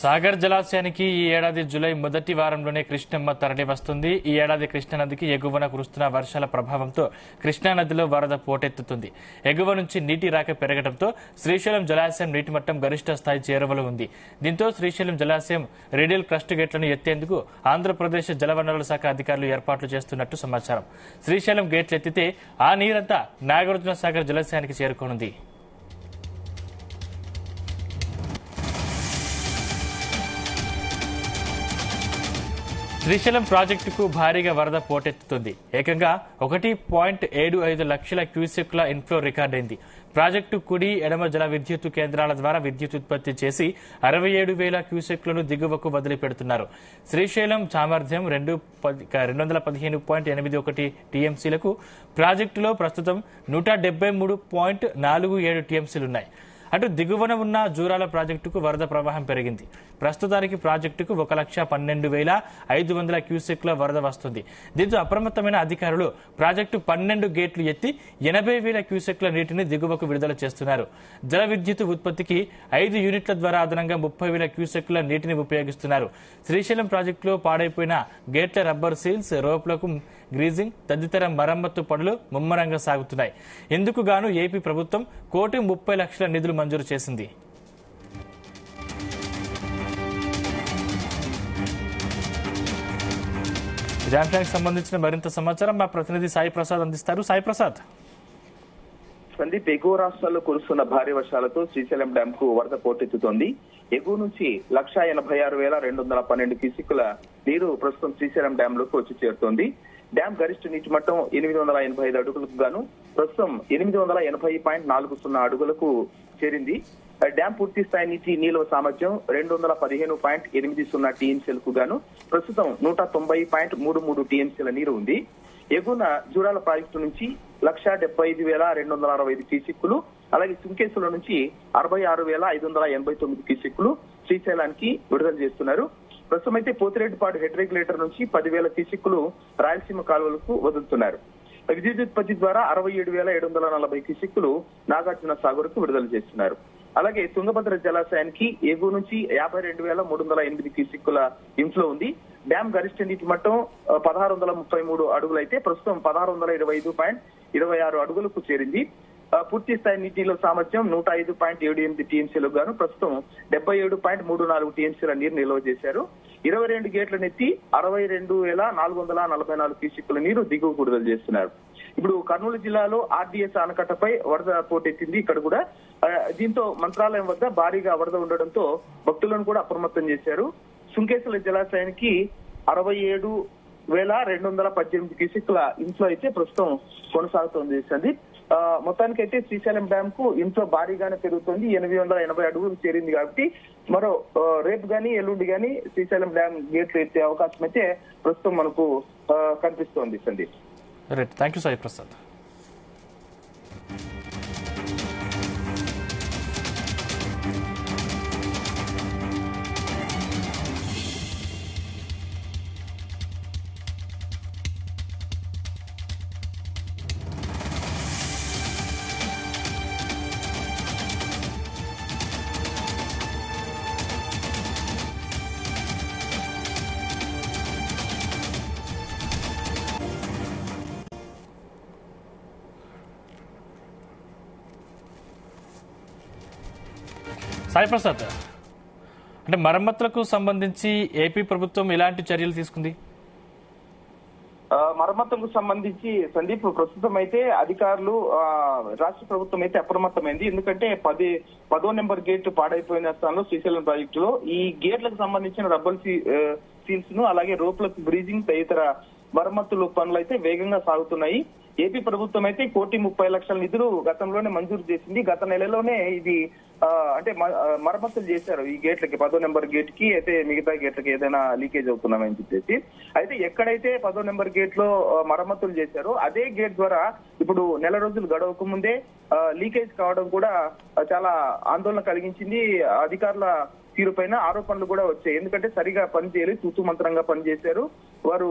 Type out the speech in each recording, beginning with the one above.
సాగర్ జలాశయానికి ఈ ఏడాది జూలై మొదటి వారంలోనే కృష్ణమ్మ తరలి వస్తుంది. ఈ ఏడాది కృష్ణానదికి ఎగువన కురుస్తున్న వర్షాల ప్రభావంతో కృష్ణానదిలో వరద పోటెత్తుతుంది. ఎగువ నుంచి నీటి రాక పెరగడంతో శ్రీశైలం జలాశయం నీటి మట్టం గరిష్ట స్థాయి చేరువలో ఉంది. దీంతో శ్రీశైలం జలాశయం రేడియల్ క్రస్ట్ గేట్లను ఎత్తేందుకు ఆంధ్రప్రదేశ్ జలవనరుల శాఖ అధికారులు ఏర్పాట్లు చేస్తున్నట్టు సమాచారం. శ్రీశైలం గేట్లు ఎత్తితే ఆ నీరంతా నాగార్జున సాగర్ జలాశయానికి చేరుకోనుంది. శ్రీశైలం ప్రాజెక్టుకు భారీగా వరద పోటెత్తుతుంది. ఏకంగా 1.75 లక్షల క్యూసెక్ల ఇన్ఫ్లో రికార్డైంది. ప్రాజెక్టు కుడి ఎడమ జల విద్యుత్ కేంద్రాల ద్వారా విద్యుత్ ఉత్పత్తి చేసి 67,000 క్యూసెక్లను దిగువకు వదిలిపెడుతున్నారు. శ్రీశైలం సామర్థ్యం 215.81 టీఎంసీలకు ప్రాజెక్టులో ప్రస్తుతం 173.47 టీఎంసీలున్నాయి. అటు దిగువన ఉన్న జూరాల ప్రాజెక్టుకు వరద ప్రవాహం పెరిగింది. ప్రస్తుతానికి ప్రాజెక్టుకు 1,12,500 క్యూసెక్ల వరద వస్తుంది. దీంతో అప్రమత్తమైన అధికారులు ప్రాజెక్టు 12 గేట్లు ఎత్తి 80,000 క్యూసెక్ల నీటిని దిగువకు విడుదల చేస్తున్నారు. జల విద్యుత్ ఉత్పత్తికి 5 యూనిట్ల ద్వారా అదనంగా 30,000 క్యూసెక్ల నీటిని ఉపయోగిస్తున్నారు. శ్రీశైలం ప్రాజెక్టులో పాడైపోయిన గేట్ల రబ్బర్ సీల్స్, రోప్లకు గ్రీజింగ్ తదితర మరమ్మత్తు పనులు ముమ్మరంగా సాగుతున్నాయి. ఇందుకు గాను ఏపీ ప్రభుత్వం 1,30,00,000 నిధులు మంజూరు చేసింది. ఈ అంశానికి సంబంధించిన మరింత సమాచారం మా ప్రతినిధి సాయి ప్రసాద్ అందిస్తారు. సాయి ప్రసాద్. సందీప్, ఎగువ రాష్ట్రాల్లో కురుస్తున్న భారీ వర్షాలతో శ్రీశైలం డ్యామ్ కు వరద పోటెత్తుతోంది. ఎగువ నుంచి 1,86,212 క్యూసెక్కుల నీరు ప్రస్తుతం శ్రీశైలం డ్యామ్ లోకి వచ్చి చేరుతోంది. డ్యామ్ గరిష్ట నీటి మట్టం 885 అడుగులకు గాను ప్రస్తుతం 880.40 అడుగులకు చేరింది. డ్యామ్ పూర్తి స్థాయి నీటి నిల్వ సామర్థ్యం 215.80 టీఎంసీలకు గాను ప్రస్తుతం 190.33 టీఎంసీల నీరు ఉంది. ఎగువన జూరాల ప్రాజెక్టు నుంచి 1,75,265 క్యూసెక్కులు, అలాగే సుంకేసుల నుంచి 66,589 క్యూసెక్కులు శ్రీశైలానికి విడుదల చేస్తున్నారు. ప్రస్తుతం అయితే పోతిరెడ్డిపాడు హెడ్ రెగ్యులేటర్ నుంచి 10,000 క్యూసెక్కులు రాయలసీమ కాలువలకు వదులుతున్నారు. విద్యుత్ ఉత్పత్తి ద్వారా 67,740 క్యూసెక్కులు నాగార్జున సాగర్ కు విడుదల చేస్తున్నారు. అలాగే తుంగభద్ర జలాశయానికి ఎగువ నుంచి 52,308 క్యూసెక్కుల ఇన్ఫ్లో ఉంది. డ్యామ్ గరిష్ట నీటి మట్టం 1,633 అడుగులైతే ప్రస్తుతం 1,625.26 అడుగులకు చేరింది. పూర్తి స్థాయి నీటిలో సామర్థ్యం 105.78 టీఎంసీలకు గాను ప్రస్తుతం 77.34 టీఎంసీల నీరు నిల్వ చేశారు. 22 గేట్లను ఎత్తి 62,444 క్యూసెక్కుల నీరు దిగువకు విడుదల చేస్తున్నారు. ఇప్పుడు కర్నూలు జిల్లాలో ఆర్డీఎస్ ఆనకట్టపై వరద పోటెత్తింది. ఇక్కడ కూడా దీంతో మంత్రాలయం వద్ద భారీగా వరద ఉండడంతో భక్తులను కూడా అప్రమత్తం చేశారు. సుంకేశ్వర జలాశయానికి 67,218 క్యూసెక్కుల ఇన్ఫ్లో అయితే ప్రస్తుతం కొనసాగుతోంది. సందీప్, మొత్తానికైతే శ్రీశైలం డ్యామ్ కు ఇంట్లో భారీగానే పెరుగుతుంది. 880 అడుగులు చేరింది కాబట్టి మరో రేపు గాని ఎల్లుండి గాని శ్రీశైలం డ్యామ్ గేట్లు ఎత్తే అవకాశం అయితే ప్రస్తుతం మనకు కనిపిస్తోంది. Sandeep. Right, thank you Sai Prasad. Sai Prasad, అంటే మరమ్మతులకు సంబంధించి ఏపీ ప్రభుత్వం ఎలాంటి చర్యలు తీసుకుంది? మరమ్మతులకు సంబంధించి సందీప్, ప్రస్తుతం అయితే అధికారులు రాష్ట్ర ప్రభుత్వం అయితే అప్రమత్తమైంది. ఎందుకంటే 10వ నెంబర్ గేట్ పాడైపోయిన స్థానంలో శ్రీశైలం ప్రాజెక్టులో ఈ గేట్లకు సంబంధించిన రబ్బర్ సీల్స్ ను అలాగే రోప్లకు బ్రీజింగ్ తదితర మరమ్మతులు పనులు అయితే వేగంగా సాగుతున్నాయి. ఏపీ ప్రభుత్వం అయితే 1,30,00,000 నిధులు గతంలోనే మంజూరు చేసింది. గత నెలలోనే ఇది అంటే మరమ్మతులు చేశారు ఈ గేట్లకి. 10వ నెంబర్ గేట్ కి అయితే మిగతా గేట్లకి ఏదైనా లీకేజ్ అవుతున్నామని చెప్పేసి అయితే ఎక్కడైతే 10వ నెంబర్ గేట్ లో మరమ్మతులు చేశారో అదే గేట్ ద్వారా ఇప్పుడు నెల రోజులు గడవక ముందే లీకేజ్ కావడం కూడా చాలా ఆందోళన కలిగించింది. అధికారుల తీరుపైన ఆరోపణలు కూడా వచ్చాయి. ఎందుకంటే సరిగా పనిచేయలేదు, తూతు మంత్రంగా పనిచేశారు వారు,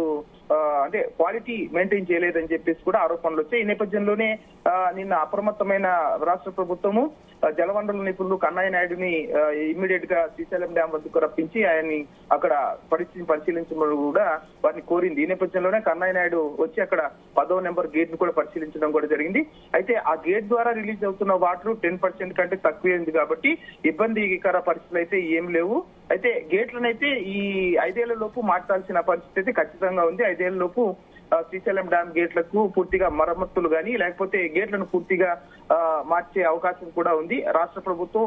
అంటే క్వాలిటీ మెయింటైన్ చేయలేదని చెప్పేసి కూడా ఆరోపణలు వచ్చాయి. ఈ నేపథ్యంలోనే నిన్న అప్రమత్తమైన రాష్ట్ర ప్రభుత్వము జలవనరుల నిపుణులు కన్నయ్య నాయుడుని ఇమ్మీడియట్ గా శ్రీశైలం డ్యాం వద్దకు రప్పించి ఆయన్ని అక్కడ పరిస్థితిని పరిశీలించడం కూడా వారిని కోరింది. ఈ నేపథ్యంలోనే కన్నయ్య నాయుడు వచ్చి అక్కడ 10వ నెంబర్ గేట్ ను కూడా పరిశీలించడం కూడా జరిగింది. అయితే ఆ గేట్ ద్వారా రిలీజ్ అవుతున్న వాటర్ 10% కంటే తక్కువే ఉంది కాబట్టి ఇబ్బందికర పరిస్థితులు అయితే ఏం లేవు. అయితే గేట్లనైతే ఈ 5 ఏళ్ల లోపు మార్చాల్సిన పరిస్థితి అయితే ఖచ్చితంగా ఉంది. 5 ఏళ్ల లోపు శ్రీశైలం డ్యాం గేట్లకు పూర్తిగా మరమ్మతులు గానీ లేకపోతే గేట్లను పూర్తిగా మార్చే అవకాశం కూడా ఉంది. రాష్ట్ర ప్రభుత్వం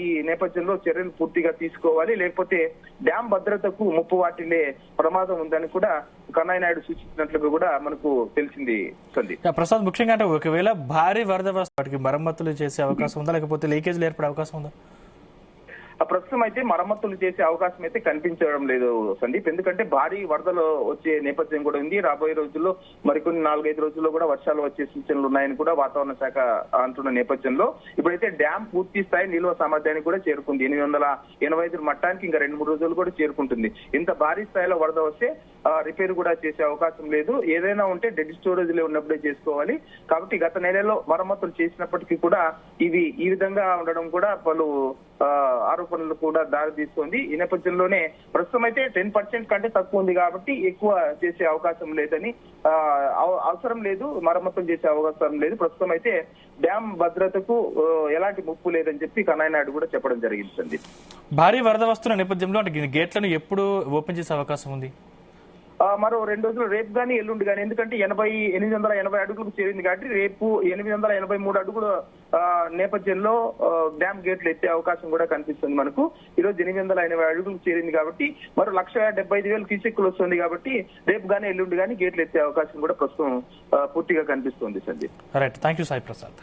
ఈ నేపథ్యంలో చర్యలు పూర్తిగా తీసుకోవాలి, లేకపోతే డ్యాం భద్రతకు ముప్పు వాటిల్లే ప్రమాదం ఉందని కూడా కన్నయ్య నాయుడు సూచించినట్లుగా కూడా మనకు తెలిసింది. సందీప్, ప్రసాద్, ముఖ్యంగా అంటే ఒకవేళ భారీ వరద వస్తే వాటికి మరమ్మతులు చేసే అవకాశం ఉందా, లేకపోతే లీకేజ్లు ఏర్పడే అవకాశం ఉందా? ప్రస్తుతం అయితే మరమ్మతులు చేసే అవకాశం అయితే కనిపించడం లేదు సందీప్. ఎందుకంటే భారీ వరదలు వచ్చే నేపథ్యం కూడా ఉంది. రాబోయే రోజుల్లో మరికొన్ని 4-5 రోజుల్లో కూడా వర్షాలు వచ్చే సూచనలు ఉన్నాయని కూడా వాతావరణ శాఖ అంటున్న నేపథ్యంలో ఇప్పుడైతే డ్యాం పూర్తి స్థాయి నిల్వ సామర్థ్యానికి కూడా చేరుకుంది. 885 మట్టానికి ఇంకా 2-3 రోజులు కూడా చేరుకుంటుంది. ఇంత భారీ స్థాయిలో వరద వస్తే రిపేర్ కూడా చేసే అవకాశం లేదు. ఏదైనా ఉంటే డెడ్ స్టోరేజ్ లో ఉన్నప్పుడే చేసుకోవాలి. కాబట్టి గత నెలలో మరమ్మతులు చేసినప్పటికీ కూడా ఇవి ఈ విధంగా ఉండడం కూడా పలు ఆరోపణలు కూడా దారి తీస్తోంది. ఈ నేపథ్యంలోనే ప్రస్తుతం అయితే 10% కంటే తక్కువ ఉంది కాబట్టి ఎక్కువ చేసే అవకాశం లేదని, అవసరం లేదు, మరమ్మతులు చేసే అవకాశం లేదు. ప్రస్తుతం అయితే డ్యాం భద్రతకు ఎలాంటి ముప్పు లేదని చెప్పి కన్నయ్య నాయుడు కూడా చెప్పడం జరిగింది. భారీ వరద వస్తున్న నేపథ్యంలో అంటే గేట్లను ఎప్పుడు ఓపెన్ చేసే అవకాశం ఉంది? మరో 2 రోజులు, రేపు గానీ ఎల్లుండి గానీ, ఎందుకంటే 880 అడుగులకు చేరింది కాబట్టి రేపు 883 అడుగుల నేపథ్యంలో డ్యామ్ గేట్లు ఎత్తే అవకాశం కూడా కనిపిస్తుంది మనకు. ఈ రోజు 880 అడుగులకు చేరింది కాబట్టి మరో 1,75,000 క్యూసెక్కులు వస్తుంది కాబట్టి రేపు గానీ ఎల్లుండి గానీ గేట్లు ఎత్తే అవకాశం కూడా ప్రస్తుతం పూర్తిగా కనిపిస్తుంది. Sandeep, right, thank you Sai Prasad.